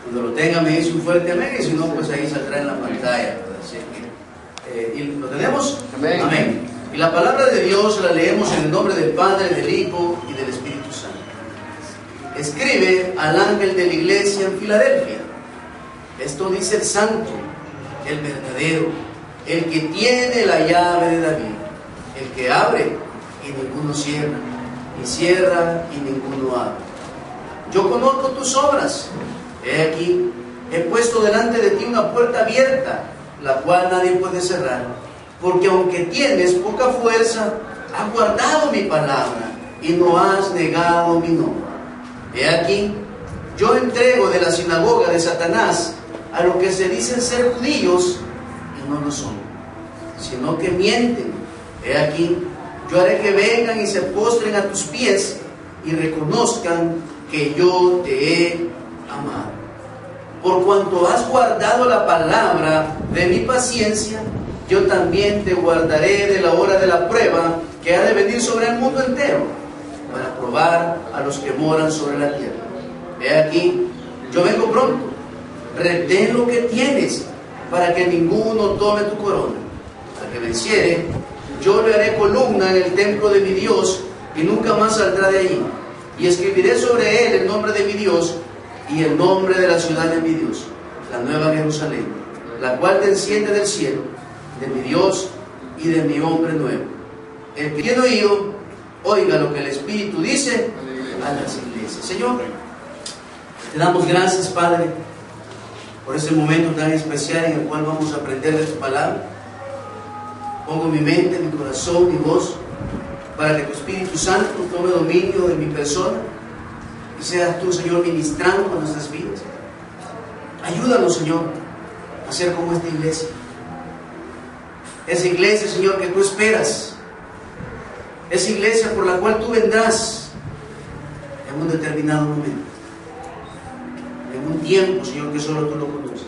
Cuando lo tenga me dice un fuerte amén, y si no, pues ahí saldrá en la pantalla. Así que, ¿y lo tenemos? Amén. Amén. Y la palabra de Dios la leemos en el nombre del Padre, del Hijo y del Espíritu Santo. Escribe al ángel de la iglesia en Filadelfia. Esto dice el santo, el verdadero, el que tiene la llave de David, el que abre y ninguno cierra, y cierra y ninguno abre. Yo conozco tus obras. He aquí, he puesto delante de ti una puerta abierta, la cual nadie puede cerrar, porque aunque tienes poca fuerza, has guardado mi palabra y no has negado mi nombre. He aquí, yo entrego de la sinagoga de Satanás a los que se dicen ser judíos y no lo son, sino que mienten. He aquí, yo haré que vengan y se postren a tus pies y reconozcan que yo te he amado. Por cuanto has guardado la palabra de mi paciencia, yo también te guardaré de la hora de la prueba que ha de venir sobre el mundo entero, para probar a los que moran sobre la tierra. He aquí, yo vengo pronto. Retén lo que tienes, para que ninguno tome tu corona. Al que venciere, yo le haré columna en el templo de mi Dios, y nunca más saldrá de allí. Y escribiré sobre él el nombre de mi Dios, y el nombre de la ciudad de mi Dios, la nueva Jerusalén, la cual desciende del cielo, de mi Dios y de mi hombre nuevo. El que tiene oído, oiga lo que el Espíritu dice a las iglesias. Señor, te damos gracias, Padre, por este momento tan especial en el cual vamos a aprender de tu palabra. Pongo mi mente, mi corazón, mi voz, para que tu Espíritu Santo tome dominio de mi persona y seas tú, Señor, ministrando con nuestras vidas. Ayúdanos, Señor, a ser como esta iglesia. Esa iglesia, Señor, que tú esperas. Esa iglesia por la cual tú vendrás en un determinado momento. En un tiempo, Señor, que solo tú lo conoces.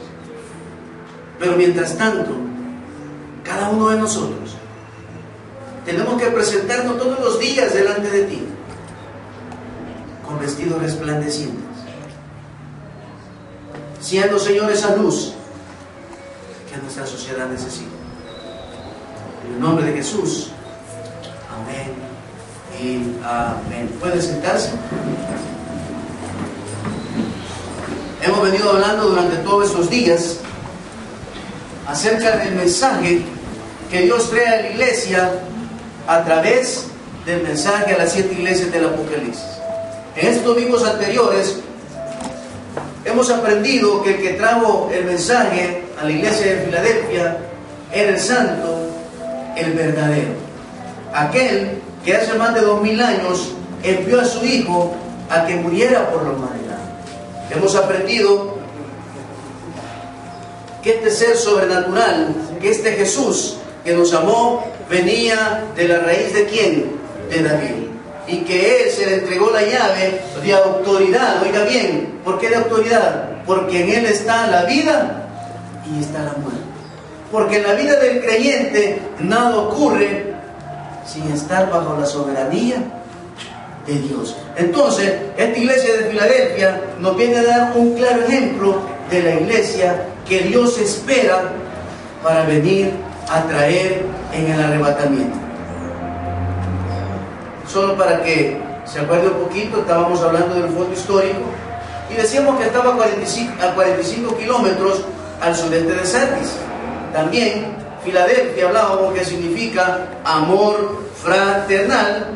Pero mientras tanto, cada uno de nosotros tenemos que presentarnos todos los días delante de ti con vestidos resplandecientes, siendo, Señor, esa luz que nuestra sociedad necesita. En el nombre de Jesús, amén y amén. ¿Pueden sentarse? Hemos venido hablando durante todos estos días acerca del mensaje que Dios trae a la iglesia a través del mensaje a las 7 iglesias del Apocalipsis. En estos domingos anteriores hemos aprendido que el que trajo el mensaje a la iglesia de Filadelfia era el santo, el verdadero, aquel que hace más de 2000 años envió a su Hijo a que muriera por la humanidad. Hemos aprendido que este ser sobrenatural, que este Jesús que nos amó, venía de la raíz de ¿quién? De David. Y que Él se le entregó la llave de autoridad. Oiga bien, ¿por qué de autoridad? Porque en Él está la vida y está la muerte. Porque en la vida del creyente nada ocurre sin estar bajo la soberanía de Dios. Entonces, esta iglesia de Filadelfia nos viene a dar un claro ejemplo de la iglesia que Dios espera para venir a traer en el arrebatamiento. Solo para que se acuerde un poquito, estábamos hablando del fondo histórico y decíamos que estaba a 45 kilómetros al sudeste de Sardis. También Filadelfia hablábamos que significa amor fraternal,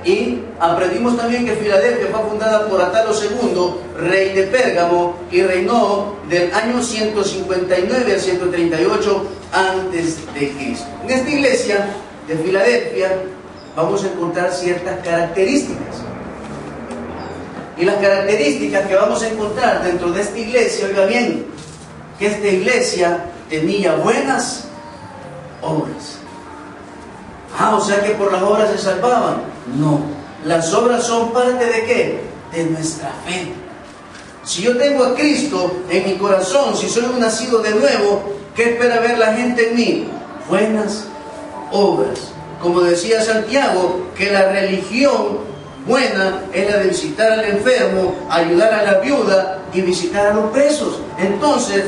y aprendimos también que Filadelfia fue fundada por Atalo II, rey de Pérgamo, y reinó del año 159 al 138 antes de Cristo. En esta iglesia de Filadelfia vamos a encontrar ciertas características. Y las características que vamos a encontrar dentro de esta iglesia, oiga bien, que esta iglesia tenía buenas obras. O sea que por las obras se salvaban. No, las obras son parte ¿de qué? De nuestra fe. Si yo tengo a Cristo en mi corazón, si soy un nacido de nuevo, ¿qué espera ver la gente en mí? Buenas obras. Como decía Santiago, que la religión buena es la de visitar al enfermo, ayudar a la viuda y visitar a los presos. Entonces,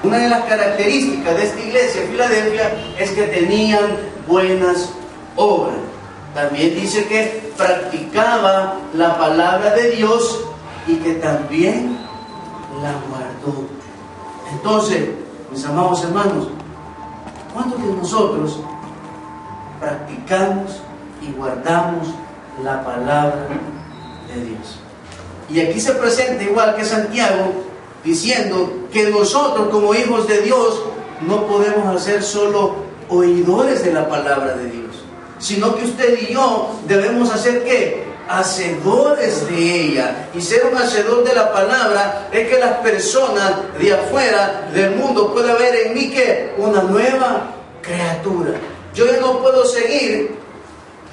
una de las características de esta iglesia de Filadelfia es que tenían buenas obras. También dice que practicaba la palabra de Dios y que también la guardó. Entonces, mis amados hermanos, ¿cuántos de nosotros practicamos y guardamos la palabra de Dios? Y aquí se presenta igual que Santiago, diciendo que nosotros como hijos de Dios no podemos ser solo oidores de la palabra de Dios, sino que usted y yo debemos hacer ¿qué? Hacedores de ella. Y ser un hacedor de la palabra es que las personas de afuera del mundo puedan ver en mí que una nueva criatura. Yo ya no puedo seguir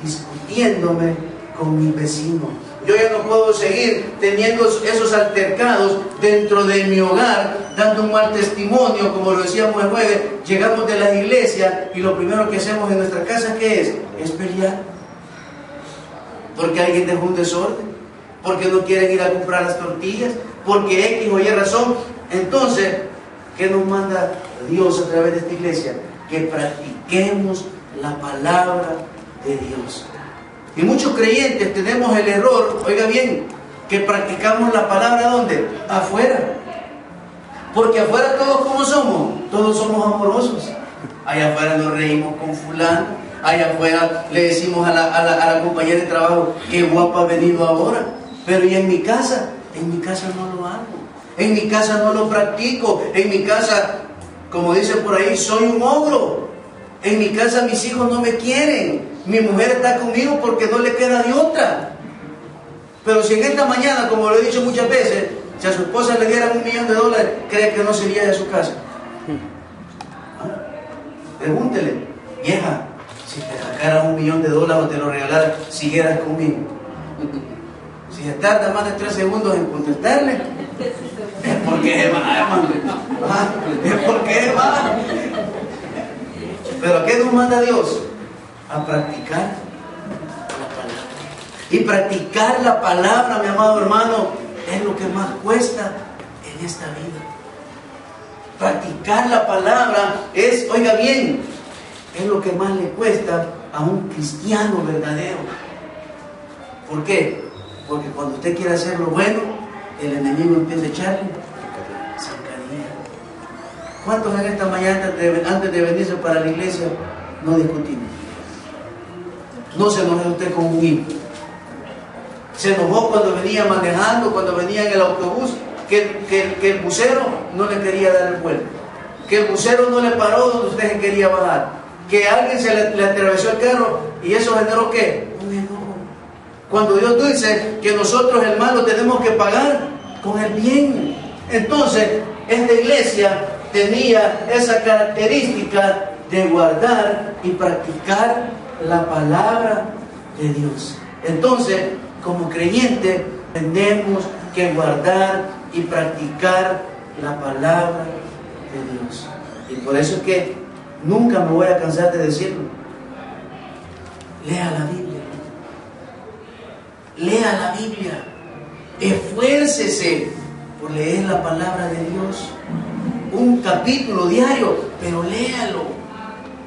discutiéndome con mi vecino. Yo ya no puedo seguir teniendo esos altercados dentro de mi hogar, dando un mal testimonio, como lo decíamos el jueves. Llegamos de la iglesia y lo primero que hacemos en nuestra casa, ¿qué es? Es pelear. Porque alguien dejó un desorden, porque no quieren ir a comprar las tortillas, porque X o Y razón. Entonces, ¿qué nos manda Dios a través de esta iglesia? Que practiquemos la palabra de Dios. Y muchos creyentes tenemos el error, oiga bien, que practicamos la palabra ¿dónde? Afuera. Porque afuera todos ¿cómo somos? Todos somos amorosos. Allá afuera nos reímos con fulano. Allá afuera le decimos a la compañera de trabajo, qué guapa ha venido ahora. Pero ¿y en mi casa? En mi casa no lo hago. En mi casa no lo practico. En mi casa, como dicen por ahí, soy un ogro. En mi casa mis hijos no me quieren. Mi mujer está conmigo porque no le queda de otra. Pero si en esta mañana, como lo he dicho muchas veces, si a su esposa le dieran $1 millón, ¿cree que no se iría de su casa? ¿Ah? Pregúntele, vieja, si te sacaran $1 millón o te lo regalaran, siguieras conmigo. Si se tarda más de 3 segundos en contestarle, es porque es va, hermano. Es porque es va. Pero ¿a qué nos manda Dios? A practicar la palabra. Y practicar la palabra, mi amado hermano, es lo que más cuesta en esta vida. Practicar la palabra es, oiga bien, es lo que más le cuesta a un cristiano verdadero. ¿Por qué? Porque cuando usted quiere hacer lo bueno, el enemigo empieza a echarle zancadilla. ¿Cuántos en esta mañana, antes de venirse para la iglesia, no discutimos? No se enojó usted con un hijo. Se enojó cuando venía manejando, cuando venía en el autobús, que el bucero no le quería dar el vuelo, que el bucero no le paró donde usted se quería bajar, que alguien se le atravesó el carro y eso generó ¿qué? Un enojo. Cuando Dios dice que nosotros el mal lo tenemos que pagar con el bien. Entonces, esta iglesia tenía esa característica de guardar y practicar la palabra de Dios. Entonces, como creyentes, tenemos que guardar y practicar la palabra de Dios. Y por eso es que nunca me voy a cansar de decirlo. Lea la Biblia. Lea la Biblia. Esfuércese por leer la palabra de Dios. Un capítulo diario, pero léalo.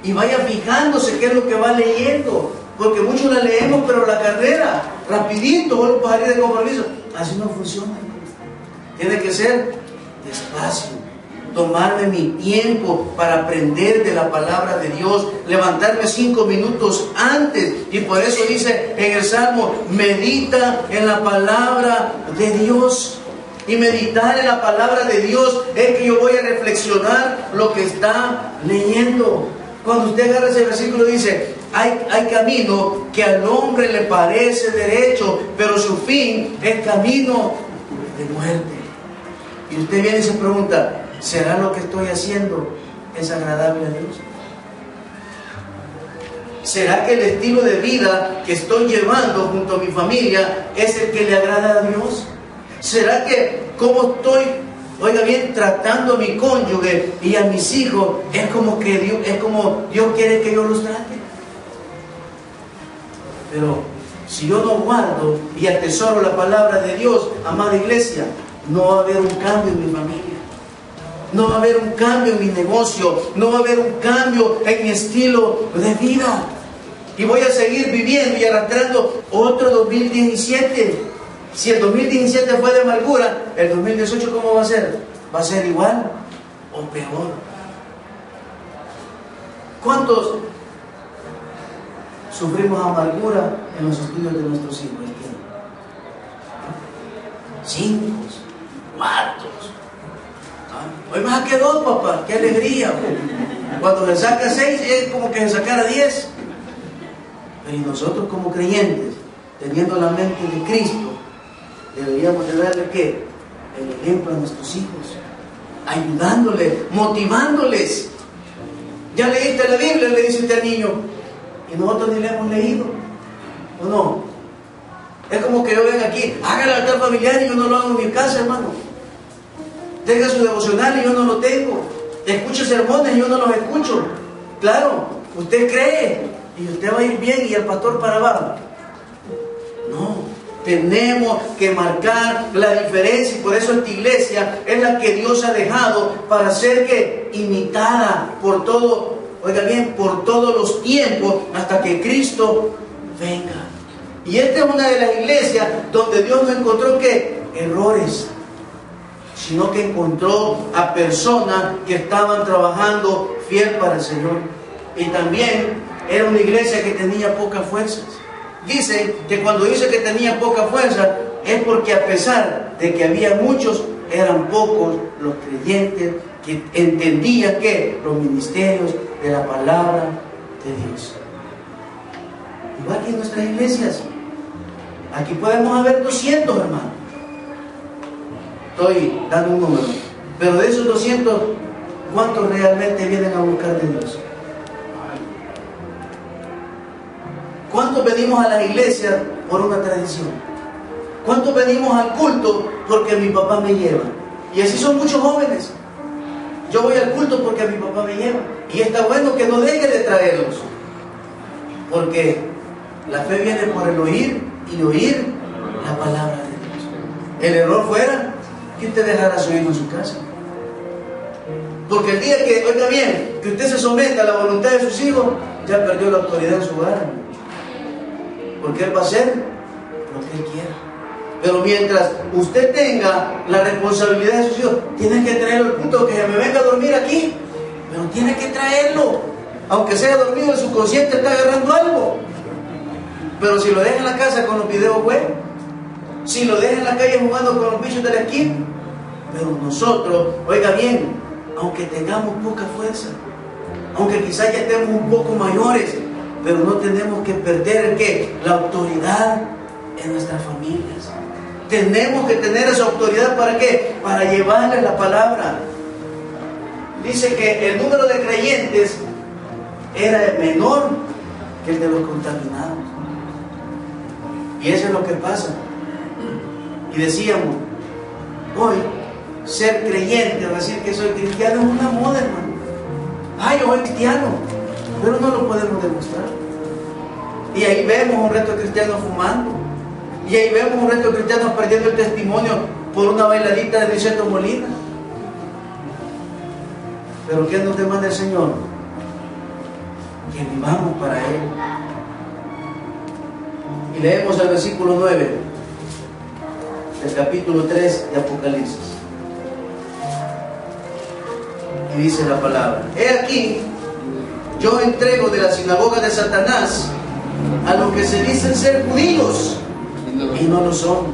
Y vaya fijándose qué es lo que va leyendo. Porque muchos la leemos, pero la carrera, rapidito, vuelvo para salir de compromiso. Así no funciona. Tiene que ser despacio. Tomarme mi tiempo para aprender de la palabra de Dios. Levantarme 5 minutos antes. Y por eso dice en el Salmo, medita en la palabra de Dios. Y meditar en la palabra de Dios es que yo voy a reflexionar lo que está leyendo. Cuando usted agarra ese versículo dice, hay camino que al hombre le parece derecho, pero su fin es camino de muerte. Y usted viene y se pregunta, ¿será lo que estoy haciendo es agradable a Dios? ¿Será que el estilo de vida que estoy llevando junto a mi familia es el que le agrada a Dios? ¿Será que como estoy, oiga bien, tratando a mi cónyuge y a mis hijos es como Dios quiere que yo los trate? Pero si yo no guardo y atesoro la palabra de Dios, amada iglesia, no va a haber un cambio en mi familia. No va a haber un cambio en mi negocio. No va a haber un cambio en mi estilo de vida. Y voy a seguir viviendo y arrastrando otro 2017. Si el 2017 fue de amargura, el 2018 ¿cómo va a ser? ¿Va a ser igual o peor? ¿Cuántos sufrimos amargura en los estudios de nuestros hijos? 5, 4. Hoy más que 2, papá, qué alegría. Cuando se saca 6 es como que se sacara 10. Pero y nosotros como creyentes, teniendo la mente de Cristo, deberíamos de darle ¿qué? El ejemplo a nuestros hijos, ayudándoles, motivándoles. Ya leíste la Biblia, le dice usted al niño, y nosotros ni la hemos leído, ¿o no? Es como que yo venga aquí, haga el altar familiar y yo no lo hago en mi casa, hermano. Tenga su devocional y yo no lo tengo. Escuche sermones y yo no los escucho. Claro, usted cree y usted va a ir bien y el pastor para abajo. No, tenemos que marcar la diferencia y por eso esta iglesia es la que Dios ha dejado para ser que imitada por todo, oiga bien, por todos los tiempos hasta que Cristo venga. Y esta es una de las iglesias donde Dios no encontró ¿qué? Errores, sino que encontró a personas que estaban trabajando fiel para el Señor. Y también era una iglesia que tenía pocas fuerzas. Dice que cuando dice que tenía poca fuerza es porque a pesar de que había muchos, eran pocos los creyentes que entendían que los ministerios de la palabra de Dios. Igual que en nuestras iglesias, aquí podemos haber 200 hermanos. Estoy dando un número, pero de esos 200, ¿cuántos realmente vienen a buscar de Dios? ¿Cuántos venimos a la iglesia por una tradición? ¿Cuántos venimos al culto porque mi papá me lleva? Y así son muchos jóvenes. Yo voy al culto porque mi papá me lleva. Y está bueno que no deje de traerlos, porque la fe viene por el oír y oír la palabra de Dios. El error fuera que usted dejara a su hijo en su casa. Porque el día que, oiga bien, que usted se someta a la voluntad de sus hijos, ya perdió la autoridad en su hogar. Porque él va a hacer lo que él quiera. Pero mientras usted tenga la responsabilidad de sus hijos, tiene que traerlo al punto que se me venga a dormir aquí. Pero tiene que traerlo. Aunque sea dormido, el subconsciente está agarrando algo. Pero si lo deja en la casa con los videos web, si lo deja en la calle jugando con los bichos de la esquina, pero nosotros, oiga bien, aunque tengamos poca fuerza, aunque quizás ya estemos un poco mayores, pero no tenemos que perder el ¿qué? La autoridad en nuestras familias. Tenemos que tener esa autoridad ¿para qué? Para llevarles la palabra. Dice que el número de creyentes era menor que el de los contaminados. Y eso es lo que pasa. Y decíamos, hoy ser creyente o decir que soy cristiano es una moda, hermano. Ay, yo soy cristiano, pero no lo podemos demostrar. Y ahí vemos un resto de cristianos fumando. Y ahí vemos un resto de cristianos perdiendo el testimonio por una bailadita de Niceto Molina. Pero ¿qué nos demanda el Señor? Que vivamos para Él. Y leemos el versículo 9 del capítulo 3 de Apocalipsis. Y dice la palabra: he aquí, yo entrego de la sinagoga de Satanás a los que se dicen ser judíos y no lo son,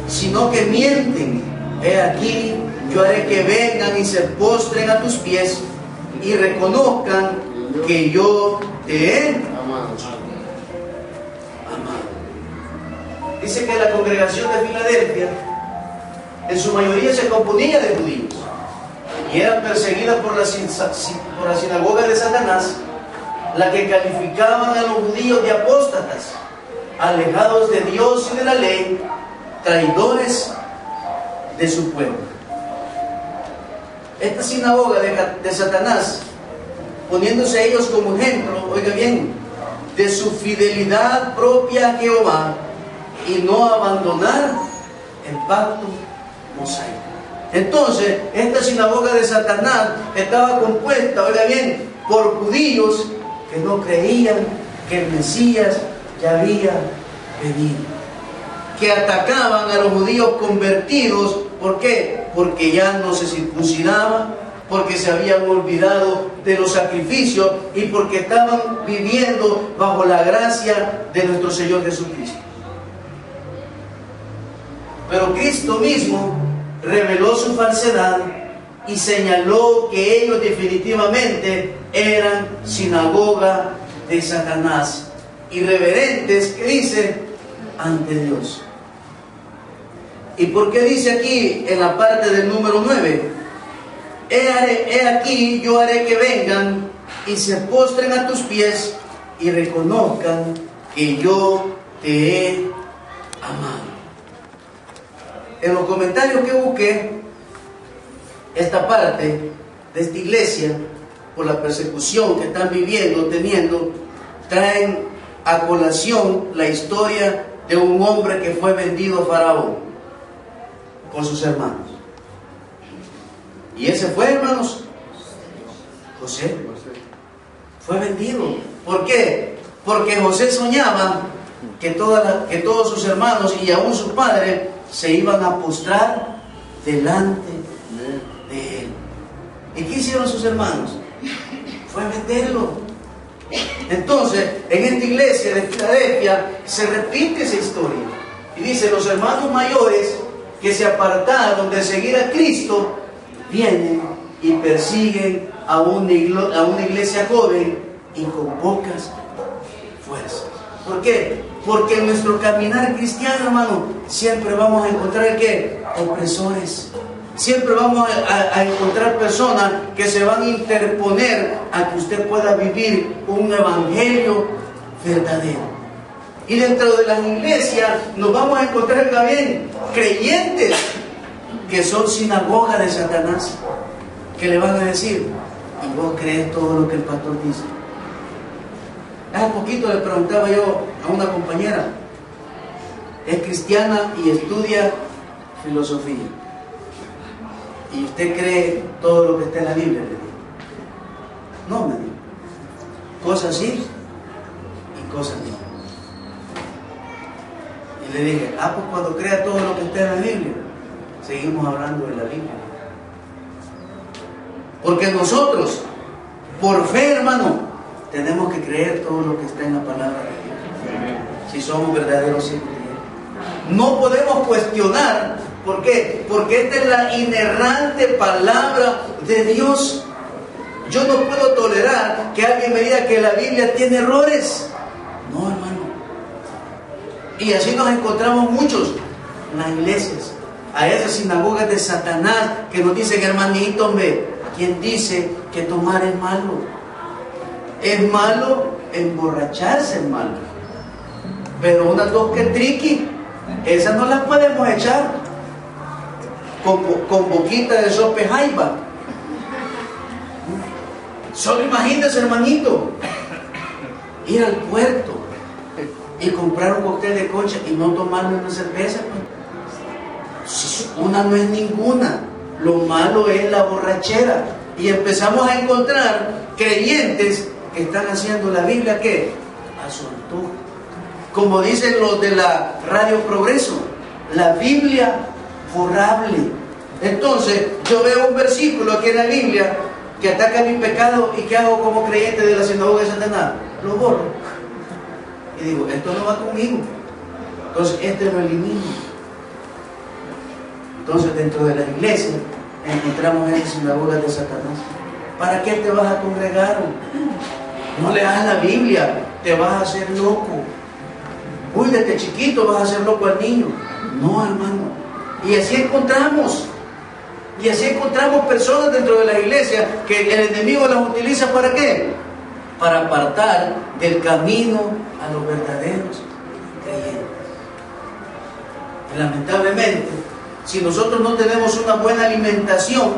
sino que mienten. He aquí, yo haré que vengan y se postren a tus pies y reconozcan que yo te he amado. Dice que la congregación de Filadelfia en su mayoría se componía de judíos y eran perseguidas por la sinagoga de Satanás, la que calificaban a los judíos de apóstatas, alejados de Dios y de la ley, traidores de su pueblo. Esta sinagoga de Satanás, poniéndose ellos como ejemplo, oiga bien, de su fidelidad propia a Jehová y no abandonar el pacto mosaico. Entonces, esta sinagoga de Satanás estaba compuesta, oiga bien, por judíos que no creían que el Mesías ya había venido, que atacaban a los judíos convertidos. ¿Por qué? Porque ya no se circuncidaban, porque se habían olvidado de los sacrificios y porque estaban viviendo bajo la gracia de nuestro Señor Jesucristo. Pero Cristo mismo reveló su falsedad y señaló que ellos definitivamente eran sinagoga de Satanás, irreverentes, que dice, ante Dios. ¿Y por qué dice aquí en la parte del número 9? He aquí, yo haré que vengan y se postren a tus pies y reconozcan que yo te he amado. En los comentarios que busqué, esta parte de esta iglesia, por la persecución que están viviendo, teniendo, traen a colación la historia de un hombre que fue vendido a Faraón por sus hermanos. Y ese fue, hermanos, José. Fue vendido. ¿Por qué? Porque José soñaba que todos sus hermanos y aún su padre se iban a postrar delante de él. ¿Y qué hicieron sus hermanos? Fue venderlo. Entonces, en esta iglesia de Filadelfia se repite esa historia. Y dice, los hermanos mayores que se apartaron de seguir a Cristo vienen y persiguen a una iglesia joven y con pocas fuerzas. ¿Por qué? Porque en nuestro caminar cristiano, hermano, siempre vamos a encontrar ¿qué? Opresores. Siempre vamos a encontrar personas que se van a interponer a que usted pueda vivir un evangelio verdadero. Y dentro de las iglesias nos vamos a encontrar también creyentes que son sinagoga de Satanás, que le van a decir, ¿y vos crees todo lo que el pastor dice? Hace poquito le preguntaba yo a una compañera, es cristiana y estudia filosofía. ¿Y usted cree todo lo que está en la Biblia? Le digo. No, me dijo. Cosas sí y cosas no. Y le dije, pues cuando crea todo lo que está en la Biblia, seguimos hablando de la Biblia. Porque nosotros, por fe, hermano, tenemos que creer todo lo que está en la palabra de Dios. Si somos verdaderos hijos de Dios. No podemos cuestionar. ¿Por qué? Porque esta es la inerrante palabra de Dios. Yo no puedo tolerar que alguien me diga que la Biblia tiene errores. No, hermano. Y así nos encontramos muchos en las iglesias, a esas sinagogas de Satanás que nos dicen, hermanito, hombre, ¿quién dice que tomar es malo? Es malo emborracharse, es malo. Pero unas dos que triqui, esas no las podemos echar con boquita de sope jaiba. Solo imagínese, hermanito, ir al puerto y comprar un cóctel de concha y no tomarme una cerveza. Una no es ninguna. Lo malo es la borrachera. Y empezamos a encontrar creyentes que están haciendo la Biblia, ¿qué? A su antojo. Como dicen los de la Radio Progreso, la Biblia borrable. Entonces, yo veo un versículo aquí en la Biblia que ataca mi pecado, y ¿qué hago como creyente de la sinagoga de Satanás? Lo borro. Y digo, esto no va conmigo. Entonces, este lo elimino. Entonces, dentro de la iglesia encontramos esas sinagogas de Satanás. ¿Para qué te vas a congregar? No leas la Biblia, te vas a hacer loco. Uy, desde chiquito vas a hacer loco al niño. No, hermano. Y así encontramos personas dentro de la iglesia que el enemigo las utiliza ¿para qué? Para apartar del camino a los verdaderos creyentes. Y lamentablemente, si nosotros no tenemos una buena alimentación,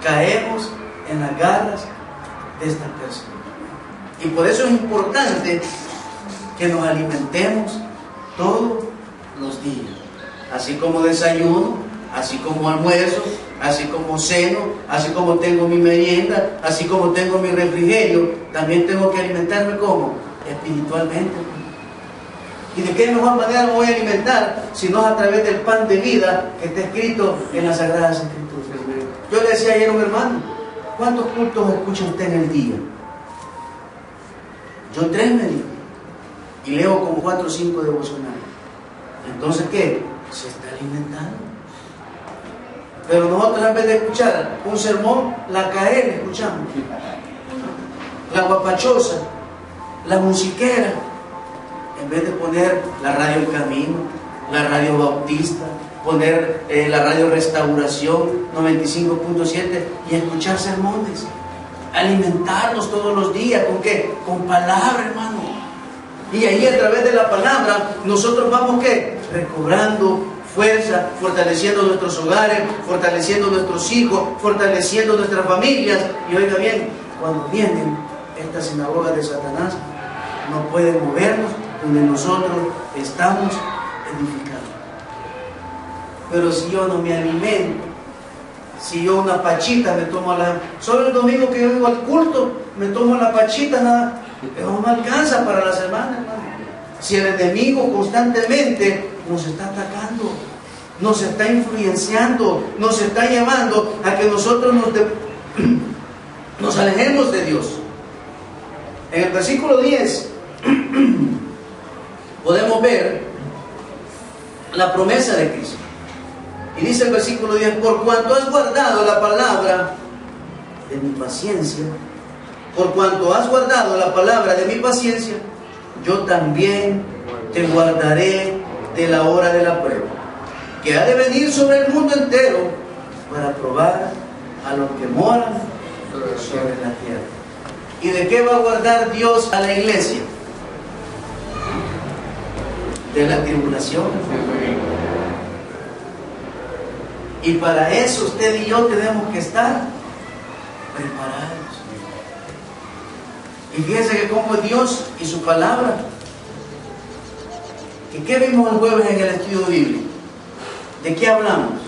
caemos en las garras de estas personas. Y por eso es importante que nos alimentemos todos los días. Así como desayuno, así como almuerzo, así como ceno, así como tengo mi merienda, así como tengo mi refrigerio, también tengo que alimentarme ¿cómo? Espiritualmente. ¿Y de qué mejor manera me voy a alimentar si no es a través del pan de vida que está escrito en las Sagradas Escrituras? Yo le decía ayer a un hermano, ¿cuántos cultos escucha usted en el día? Yo 3 me dijo, y leo como 4 o 5 devocionales. Entonces, ¿qué? Se está alimentando. Pero nosotros, en vez de escuchar un sermón, la caer escuchamos, la guapachosa, la musiquera, en vez de poner la radio El Camino, la radio Bautista, poner la radio Restauración 95.7 y escuchar sermones. Alimentarnos todos los días, ¿con qué? Con palabra, hermano. Y ahí a través de la palabra nosotros vamos ¿qué? Recobrando fuerza, fortaleciendo nuestros hogares, fortaleciendo nuestros hijos, fortaleciendo nuestras familias. Y oiga bien, cuando vienen estas sinagogas de Satanás, no pueden movernos donde nosotros estamos edificando. Pero si yo no me alimento, si yo una pachita me tomo solo el domingo que yo vengo al culto, me tomo la pachita, nada, no me alcanza para la semana, hermano. Si el enemigo constantemente nos está atacando, nos está influenciando, nos está llevando a que nosotros nos alejemos de Dios. En el versículo 10 podemos ver la promesa de Cristo. Y dice el versículo 10, por cuanto has guardado la palabra de mi paciencia, por cuanto has guardado la palabra de mi paciencia, yo también te guardaré de la hora de la prueba, que ha de venir sobre el mundo entero para probar a los que moran sobre la tierra. ¿Y de qué va a guardar Dios a la iglesia? De la tribulación. Y para eso usted y yo tenemos que estar preparados. Y fíjense que como Dios y su palabra. ¿Y qué vimos el jueves en el estudio bíblico? ¿De qué hablamos?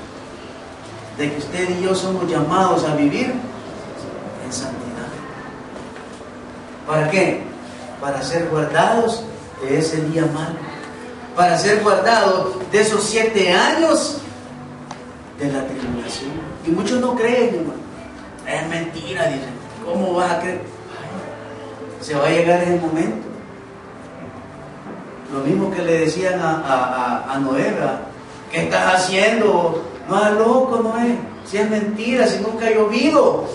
De que usted y yo somos llamados a vivir en santidad. ¿Para qué? Para ser guardados de ese día malo. Para ser guardados de esos 7 años de la tribulación. Y muchos no creen, hermano. Es mentira, dicen. ¿Cómo vas a creer? Ay, se va a llegar en el momento. Lo mismo que le decían a Noé, ¿verdad? ¿Qué estás haciendo? No es loco, Noé. Si es mentira, si nunca ha llovido.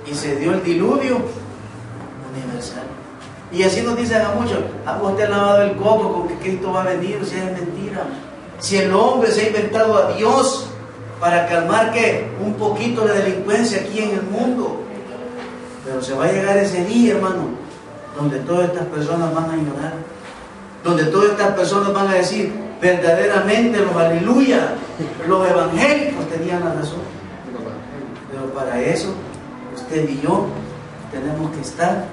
Y se dio el diluvio universal. Y así nos dicen a muchos, vos te has lavado el coco con que Cristo va a venir, si es mentira. Si el hombre se ha inventado a Dios para calmar ¿qué? Un poquito la delincuencia aquí en el mundo. Pero se va a llegar ese día, hermano, donde todas estas personas van a llorar, donde todas estas personas van a decir, verdaderamente los aleluya, los evangélicos tenían la razón. Pero para eso, usted y yo tenemos que estar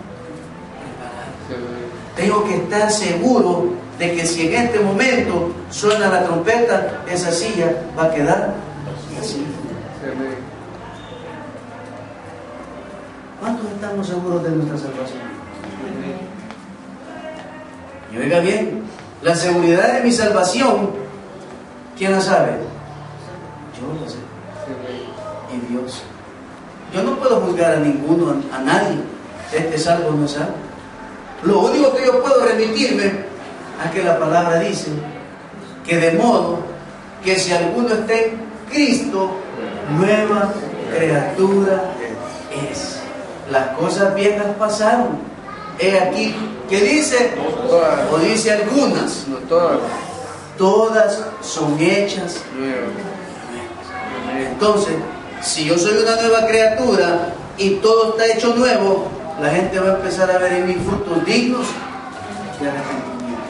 preparados. Tengo que estar seguro de que si en este momento suena la trompeta, esa silla va a quedar así. ¿Cuántos estamos seguros de nuestra salvación? Y oiga bien, la seguridad de mi salvación, ¿quién la sabe? Yo la sé. Y Dios. Yo no puedo juzgar a ninguno, a nadie. Este es salvo o no es salvo. Lo único que yo puedo remitirme a que la palabra dice que de modo que si alguno está en Cristo, nueva criatura es. Las cosas viejas pasaron. He aquí, ¿qué dice? O dice algunas. No todas. Todas son hechas nuevas. Entonces, si yo soy una nueva criatura y todo está hecho nuevo, la gente va a empezar a ver en mí frutos dignos de arrepentimiento.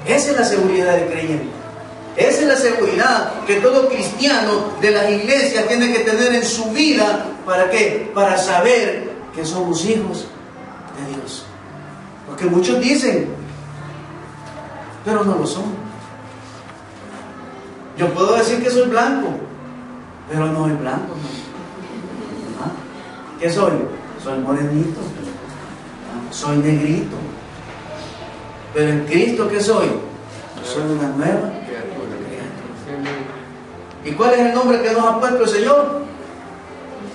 Esa es la seguridad del creyente. Esa es la seguridad que todo cristiano de las iglesias tiene que tener en su vida. ¿Para qué? Para saber que somos hijos de Dios. Porque muchos dicen, pero no lo son. Yo puedo decir que soy blanco, pero no soy blanco. ¿Ah? ¿Qué soy? Soy morenito, soy negrito. Pero en Cristo, ¿qué soy? Soy una nueva criatura. ¿Y cuál es el nombre que nos ha puesto el Señor?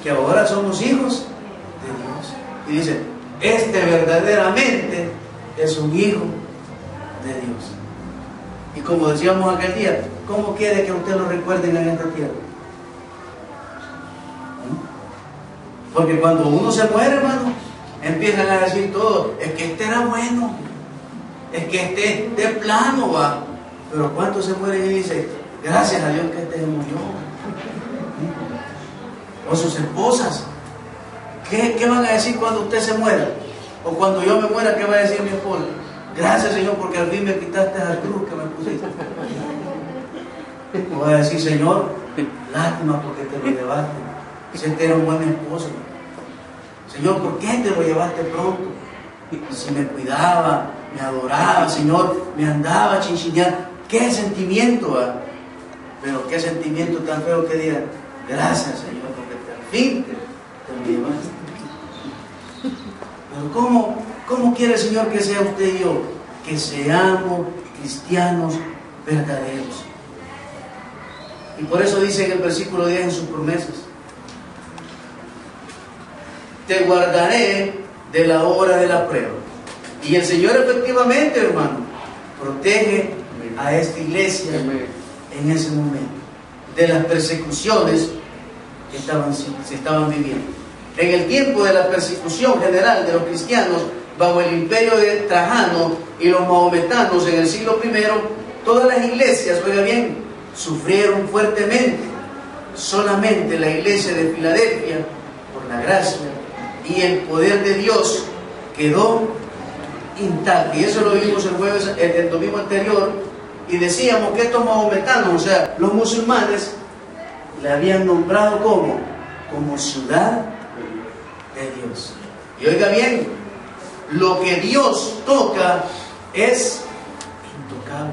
Que ahora somos hijos de Dios. Y dice, este verdaderamente es un hijo de Dios. Y como decíamos aquel día, ¿cómo quiere que usted lo recuerden en esta tierra? Porque cuando uno se muere, hermano, empiezan a decir todo, es que este era bueno, es que este de plano va. Pero ¿cuántos se mueren y dicen, gracias a Dios que este se murió? O sus esposas, ¿qué van a decir cuando usted se muera? O cuando yo me muera, ¿qué va a decir mi esposa? Gracias, Señor, porque al fin me quitaste la cruz que me pusiste. Voy a decir, Señor, lástima porque te lo llevaste. Si este era un buen esposo. Señor, ¿por qué te lo llevaste pronto? Si me cuidaba, me adoraba, Señor, me andaba chinchineando. ¿Qué sentimiento va? Pero qué sentimiento tan feo que diga, gracias, Señor, porque al fin te lo llevaste. Pero ¿cómo quiere el Señor que sea usted y yo? Que seamos cristianos verdaderos. Y por eso dice en el versículo 10 en sus promesas, te guardaré de la hora de la prueba. Y el Señor efectivamente, hermano, protege a esta iglesia en ese momento de las persecuciones que se estaban viviendo. En el tiempo de la persecución general de los cristianos bajo el imperio de Trajano y los mahometanos en el siglo I, todas las iglesias, oiga bien, sufrieron fuertemente. Solamente la iglesia de Filadelfia, por la gracia y el poder de Dios, quedó intacta. Y eso lo vimos el domingo anterior, y decíamos que estos mahometanos, o sea, los musulmanes, le habían nombrado como ciudad de Dios. Y oiga bien, lo que Dios toca es intocable.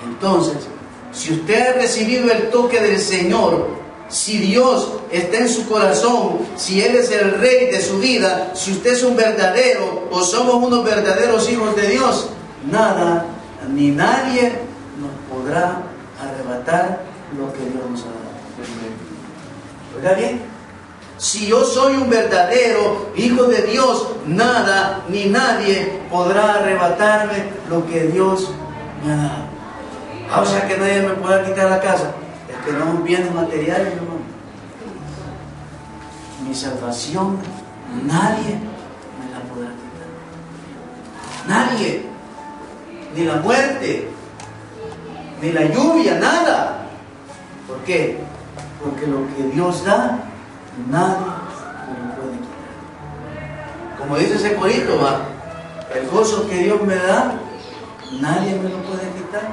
Entonces, si usted ha recibido el toque del Señor, si Dios está en su corazón, si Él es el Rey de su vida, si usted es un verdadero o somos unos verdaderos hijos de Dios, nada ni nadie nos podrá arrebatar lo que Dios nos ha dado. ¿Oiga bien? Si yo soy un verdadero hijo de Dios, nada ni nadie podrá arrebatarme lo que Dios me ha dado. O sea que nadie me podrá quitar la casa. Es que no son bienes materiales, hermano. Mi salvación, nadie me la podrá quitar. Nadie. Ni la muerte, ni la lluvia, nada. ¿Por qué? Porque lo que Dios da, nadie me lo puede quitar. Como dice ese corito, va, el gozo que Dios me da, nadie me lo puede quitar.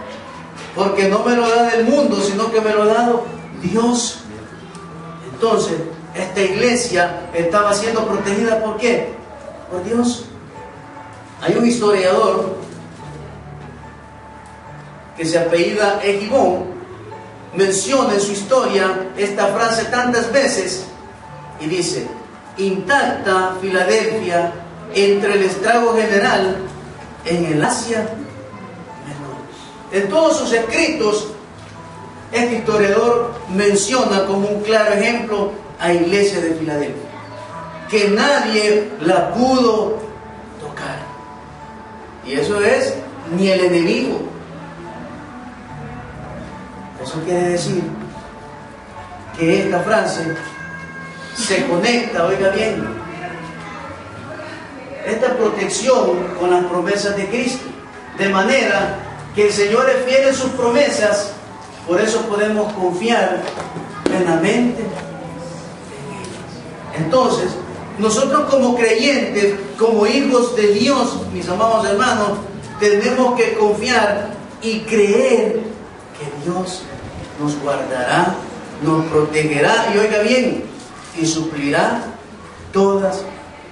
Porque no me lo da del mundo, sino que me lo ha dado Dios. Entonces, esta iglesia estaba siendo protegida, ¿por qué? Por Dios. Hay un historiador que se apellida Egibón, menciona en su historia esta frase tantas veces y dice, intacta Filadelfia entre el estrago general en el Asia Menor. En todos sus escritos, este historiador menciona como un claro ejemplo a la iglesia de Filadelfia, que nadie la pudo tocar. Y eso es ni el enemigo. Eso quiere decir que esta frase se conecta, oiga bien, esta protección con las promesas de Cristo, de manera que el Señor es fiel en sus promesas, por eso podemos confiar plenamente en ellas. Entonces, nosotros como creyentes, como hijos de Dios, mis amados hermanos, tenemos que confiar y creer que Dios nos guardará, nos protegerá y oiga bien, y suplirá todas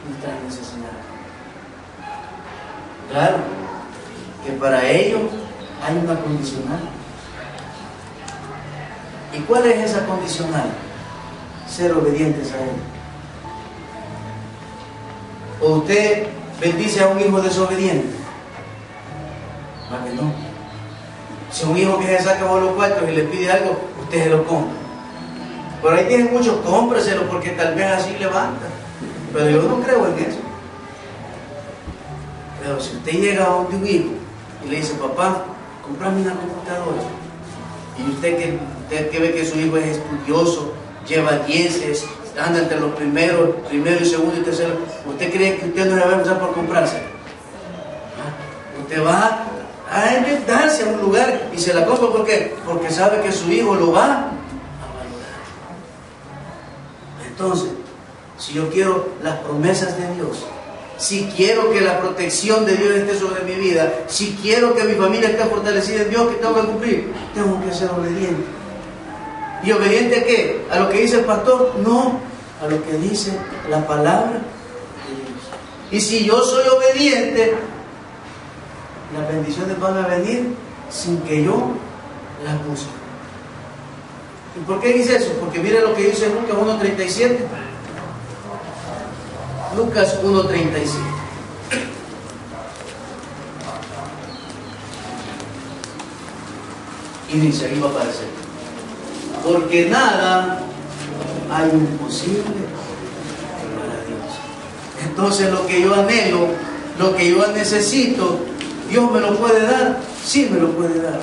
nuestras necesidades. Claro, que para ello hay una condicional. ¿Y cuál es esa condicional? Ser obedientes a Él. ¿O usted bendice a un hijo desobediente? ¿Para que no? Si un hijo que se saca por los cuartos y le pide algo, usted se lo compra. Por ahí tienen muchos, cómpreselo porque tal vez así levanta. Pero yo no creo en eso. Pero si usted llega a un hijo y le dice, papá, cómprame una computadora, y usted que ve que su hijo es estudioso, lleva 10, anda entre los primero y segundo y tercero, ¿usted cree que usted no le va a empezar por comprársela? Usted va a inventarse a un lugar y se la compra. ¿Por qué? Porque sabe que su hijo lo va a valorar. Entonces, si yo quiero las promesas de Dios, si quiero que la protección de Dios esté sobre mi vida, si quiero que mi familia esté fortalecida en Dios, ¿qué tengo que cumplir? Tengo que ser obediente. ¿Y obediente a qué? ¿A lo que dice el pastor? No, a lo que dice la palabra de Dios. Y si yo soy obediente, las bendiciones van a venir sin que yo las busque. ¿Y por qué dice eso? Porque mire lo que dice Lucas 1:37. Lucas 1:37. Y dice, aquí va a aparecer: porque nada hay imposible para Dios. Entonces lo que yo anhelo, lo que yo necesito, ¿Dios me lo puede dar? Sí, me lo puede dar.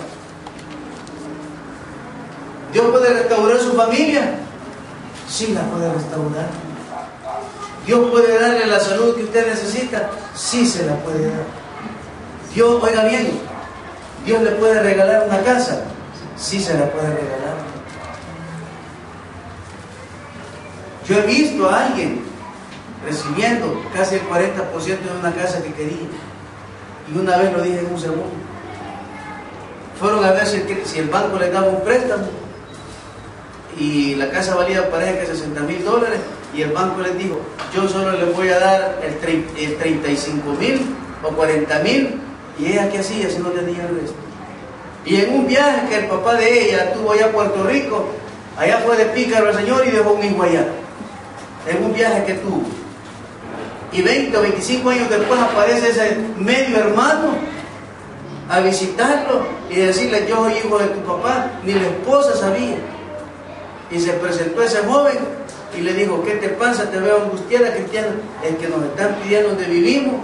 ¿Dios puede restaurar su familia? Sí, la puede restaurar. ¿Dios puede darle la salud que usted necesita? Sí, se la puede dar. Dios, oiga bien, ¿Dios le puede regalar una casa? Sí, se la puede regalar. Yo he visto a alguien recibiendo casi el 40% de una casa que quería. Y una vez lo dije en un segundo. Fueron a ver si el banco les daba un préstamo. Y la casa valía, parece que $60,000. Y el banco les dijo, yo solo les voy a dar el 35,000 o 40,000. Y ella, ¿qué hacía si no tenía el resto? Y en un viaje que el papá de ella tuvo allá a Puerto Rico, allá fue de pícaro el señor y dejó un hijo allá. En un viaje que tuvo. Y 20 o 25 años después aparece ese medio hermano a visitarlo y decirle, yo soy hijo de tu papá. Ni la esposa sabía. Y se presentó ese joven y le dijo, ¿qué te pasa? Te veo angustiada, cristiana. Es que nos están pidiendo donde vivimos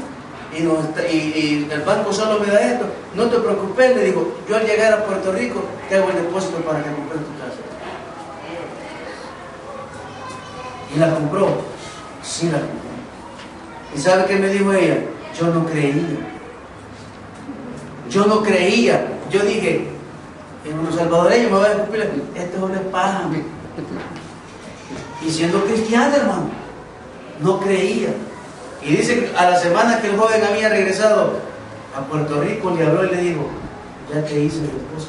y el banco solo me da esto. No te preocupes, le dijo, yo al llegar a Puerto Rico te hago el depósito para que compres tu casa. Y la compró. Sí, la compró. ¿Y sabe qué me dijo ella? Yo no creía. Yo no creía. Yo dije, en los salvadoreños me voy a escupir, este joven es paja. Y siendo cristiana, hermano, no creía. Y dice que a la semana que el joven había regresado a Puerto Rico, le habló y le dijo, ya te hice el esposo.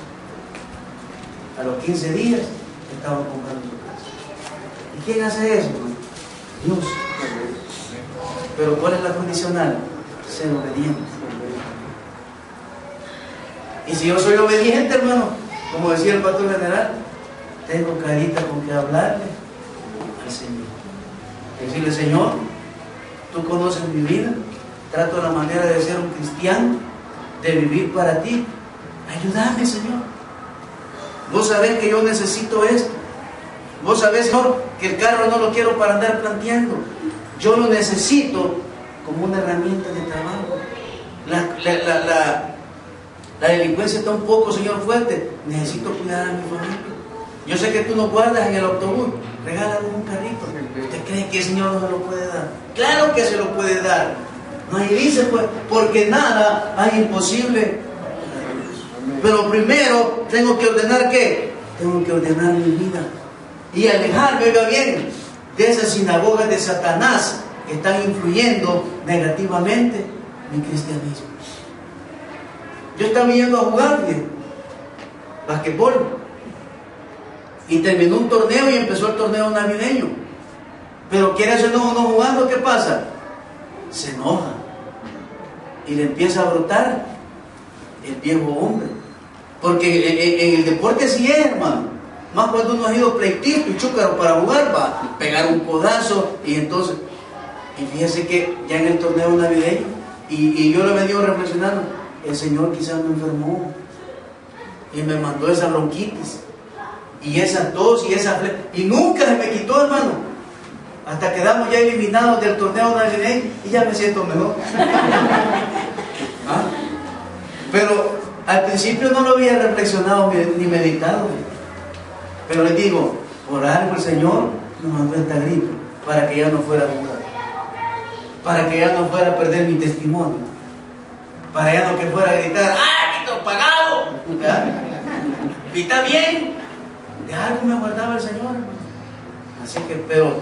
A los 15 días estaban comprando su casa. ¿Y quién hace eso, hermano? Dios. Pero ¿cuál es la condicional? Ser obediente. Y si yo soy obediente, hermano, como decía el pastor general, tengo carita con que hablarle al Señor. Decirle, Señor, tú conoces mi vida, trato la manera de ser un cristiano, de vivir para ti. Ayúdame, Señor. Vos sabés que yo necesito esto. Vos sabés, Señor, que el carro no lo quiero para andar planteando. Yo lo necesito como una herramienta de trabajo. La delincuencia está un poco, Señor, fuerte. Necesito cuidar a mi familia. Yo sé que tú nos guardas en el autobús. Regálame un carrito. ¿Usted cree que el Señor no se lo puede dar? Claro que se lo puede dar. No hay dice, pues, porque nada hay imposible. Pero primero tengo que ordenar ¿qué? Tengo que ordenar mi vida. Y alejarme, oiga bien, de esas sinagogas de Satanás que están influyendo negativamente mi cristianismo. Yo estaba yendo a jugar bien, basquetbol, y terminó un torneo y empezó el torneo navideño. Pero quieres o no jugando, ¿qué pasa? se enoja y le empieza a brotar el viejo hombre. Porque en el deporte así es, hermano. Más cuando uno ha ido pleitito y chúcaro para jugar, va a pegar un codazo y entonces... Y fíjese que ya en el torneo navideño, y yo lo he venido reflexionando, el Señor quizás me enfermó y me mandó esa bronquitis y esa tos y esa y nunca se me quitó, hermano, hasta quedamos ya eliminados del torneo navideño y ya me siento mejor. ¿Ah? Pero al principio no lo había reflexionado ni meditado, pero les digo, por algo el Señor nos mandó esta gripe para que ya no fuera a jugar, para que ya no fuera a perder mi testimonio, para ya no que fuera a gritar, ¡ah, quito pagado! ¿Verdad? Y está bien, de algo me guardaba el Señor, hermano. Así que, pero,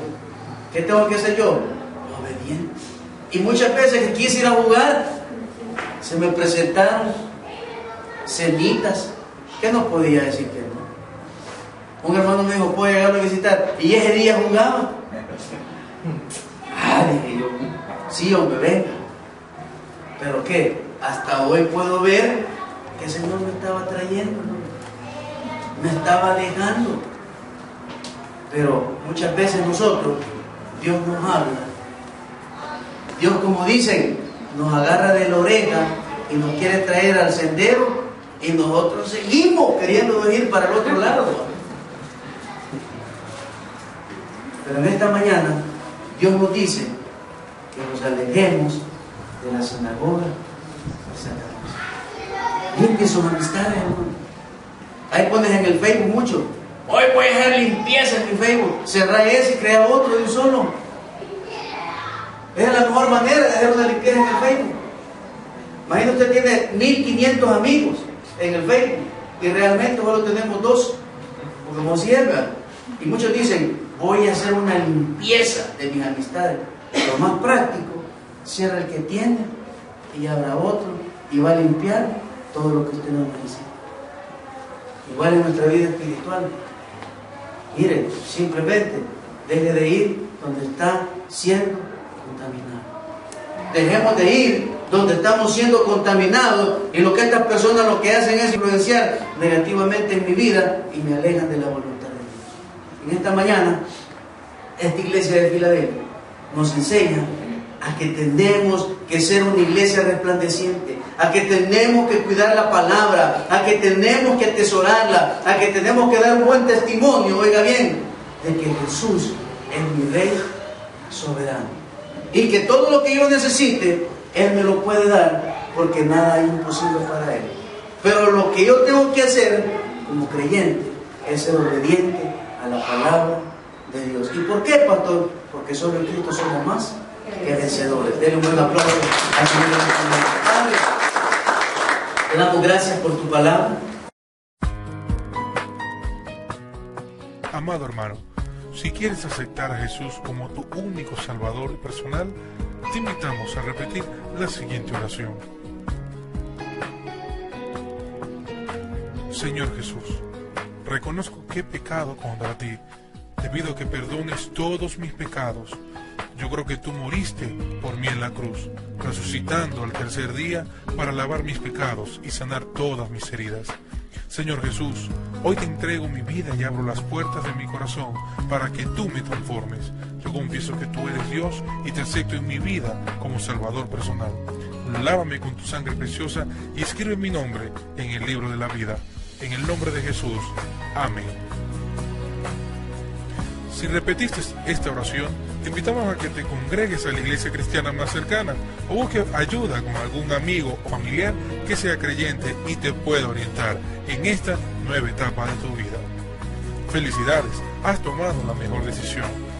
¿qué tengo que hacer yo? Obediente. Y muchas veces que quise ir a jugar, se me presentaron cenitas que no podía decir que no. Un hermano me dijo, ¿puedo llegarlo a visitar? Y ese día jugaba. Ah, dije yo, sí, hombre, venga. ¿Pero qué? Hasta hoy puedo ver que el Señor me estaba trayendo, ¿no? Me estaba dejando. Pero muchas veces nosotros, Dios nos habla. Dios, como dicen, nos agarra de la oreja y nos quiere traer al sendero y nosotros seguimos queriendo ir para el otro lado. Pero en esta mañana Dios nos dice que nos alejemos de la sinagoga de Satanás. Limpie sus amistades, hermano. Ahí pones en el Facebook mucho. Hoy voy a hacer limpieza en mi Facebook. Cerra ese y crea otro de un solo. Es la mejor manera de hacer una limpieza en el Facebook. Imagínate, usted tiene 1500 amigos en el Facebook y realmente solo tenemos 2 como sierva. Y muchos dicen, voy a hacer una limpieza de mis amistades. Lo más práctico, cierra el que tiene y habrá otro y va a limpiar todo lo que usted no necesita. Igual en nuestra vida espiritual. Mire, simplemente deje de ir donde está siendo contaminado. Dejemos de ir donde estamos siendo contaminados y lo que estas personas lo que hacen es influenciar negativamente en mi vida y me alejan de la voluntad de Dios. En esta mañana, esta iglesia de Filadelfia nos enseña a que tenemos que ser una iglesia resplandeciente, a que tenemos que cuidar la palabra, a que tenemos que atesorarla, a que tenemos que dar un buen testimonio, oiga bien, de que Jesús es mi Rey soberano y que todo lo que yo necesite, Él me lo puede dar porque nada es imposible para Él. Pero lo que yo tengo que hacer como creyente es ser obediente a la palabra de Dios. ¿Y por qué, pastor? Porque solo en Cristo somos más que vencedores. Denle un buen aplauso al Señor. Padre, te damos gracias por tu palabra. Amado hermano, si quieres aceptar a Jesús como tu único Salvador personal, te invitamos a repetir la siguiente oración. Señor Jesús, reconozco que he pecado contra ti. Te pido que perdones todos mis pecados. Yo creo que tú moriste por mí en la cruz, resucitando al tercer día para lavar mis pecados y sanar todas mis heridas. Señor Jesús, hoy te entrego mi vida y abro las puertas de mi corazón para que tú me transformes. Yo confieso que tú eres Dios y te acepto en mi vida como Salvador personal. Lávame con tu sangre preciosa y escribe mi nombre en el libro de la vida. En el nombre de Jesús. Amén. Si repetiste esta oración, te invitamos a que te congregues a la iglesia cristiana más cercana o busques ayuda con algún amigo o familiar que sea creyente y te pueda orientar en esta nueva etapa de tu vida. Felicidades, has tomado la mejor decisión.